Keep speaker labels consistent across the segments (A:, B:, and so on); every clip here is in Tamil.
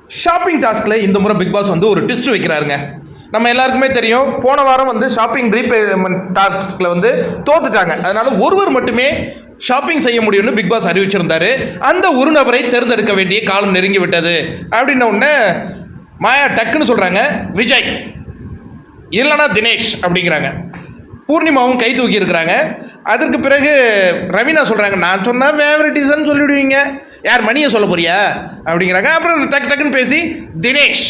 A: ஷாப்பிங் டாஸ்கில் இந்த முறை பிக் பாஸ் வந்து ஒரு ட்விஸ்ட் வைக்கிறாருங்க. நம்ம எல்லாருக்குமே தெரியும், போன வாரம் வந்து ஷாப்பிங் ரீபேமெண்ட் டாஸ்கில் வந்து தோத்துட்டாங்க. அதனால ஒருவர் மட்டுமே ஷாப்பிங் செய்ய முடியும்னு பிக் பாஸ் அறிவிச்சிருந்தாரு. அந்த ஒரு நபரை தேர்ந்தெடுக்க வேண்டிய காலம் நெருங்கி விட்டது அப்படின்ன உடனே மாயா டக்குன்னு சொல்கிறாங்க விஜய், இல்லைனா தினேஷ் அப்படிங்கிறாங்க. பூர்ணிமாவும் கை தூக்கி இருக்கிறாங்க. அதற்கு பிறகு ரவீனா சொல்கிறாங்க, நான் சொன்னால் ஃபேவரட்டிசன் சொல்லிவிடுவீங்க, யார் மணியை சொல்ல போறியா அப்படிங்கிறாங்க. அப்புறம் டக்கு டக்குன்னு பேசி தினேஷ்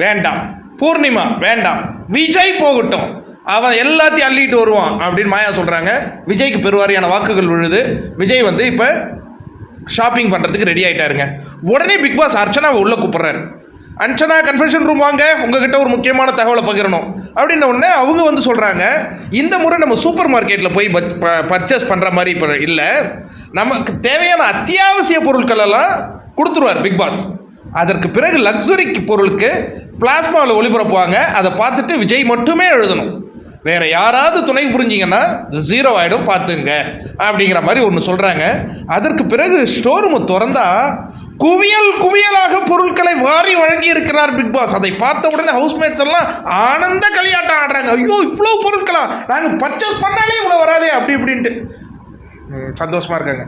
A: வேண்டாம், பூர்ணிமா வேண்டாம், விஜய் போகட்டும், அவன் எல்லாத்தையும் அள்ளிட்டு வருவான் அப்படின்னு மாயா சொல்கிறாங்க. விஜய்க்கு பெருவாரியான வாக்குகள் விழுது. விஜய் வந்து இப்போ ஷாப்பிங் பண்ணுறதுக்கு ரெடி ஆகிட்டாருங்க. உடனே பிக் பாஸ் அர்ச்சனாவை உள்ளே கூப்பிட்றாரு. அர்ச்சனா கன்ஃபெஷன் ரூம் வாங்க, உங்ககிட்ட ஒரு முக்கியமான தகவலை பகிரணும் அப்படின்ன உடனே அவங்க வந்து சொல்கிறாங்க, இந்த முறை நம்ம சூப்பர் மார்க்கெட்டில் போய் பர்ச்சேஸ் பண்ணுற மாதிரி இப்போ இல்லை, நமக்கு தேவையான அத்தியாவசிய பொருட்கள் எல்லாம் கொடுத்துருவார் பிக் பாஸ். அதற்கு பிறகு லக்ஸுரி பொருளுக்கு பிளாஸ்மாவில் ஒளிபரப்புவாங்க. அதை பார்த்துட்டு விஜய் மட்டுமே எழுதணும், வேறு யாராவது துணை புரிஞ்சிங்கன்னா 0 ஆகிடும் பார்த்துங்க அப்படிங்கிற மாதிரி ஒன்று சொல்கிறாங்க. அதற்கு பிறகு ஸ்டோர் ரூமை திறந்தா குவியல் குவியலாக பொருட்களை வாரி வழங்கி இருக்கிறார் பிக் பாஸ். அதை பார்த்த உடனே ஹவுஸ்மேட்ஸ் எல்லாம் ஆனந்த களியாட்டம் ஆடுறாங்க. ஐயோ இவ்வளோ பொருட்களா, நாங்கள் பர்ச்சேஸ் பண்ணாலே இவ்வளோ வராதே அப்படி இப்படின்ட்டு சந்தோஷமாக இருக்காங்க.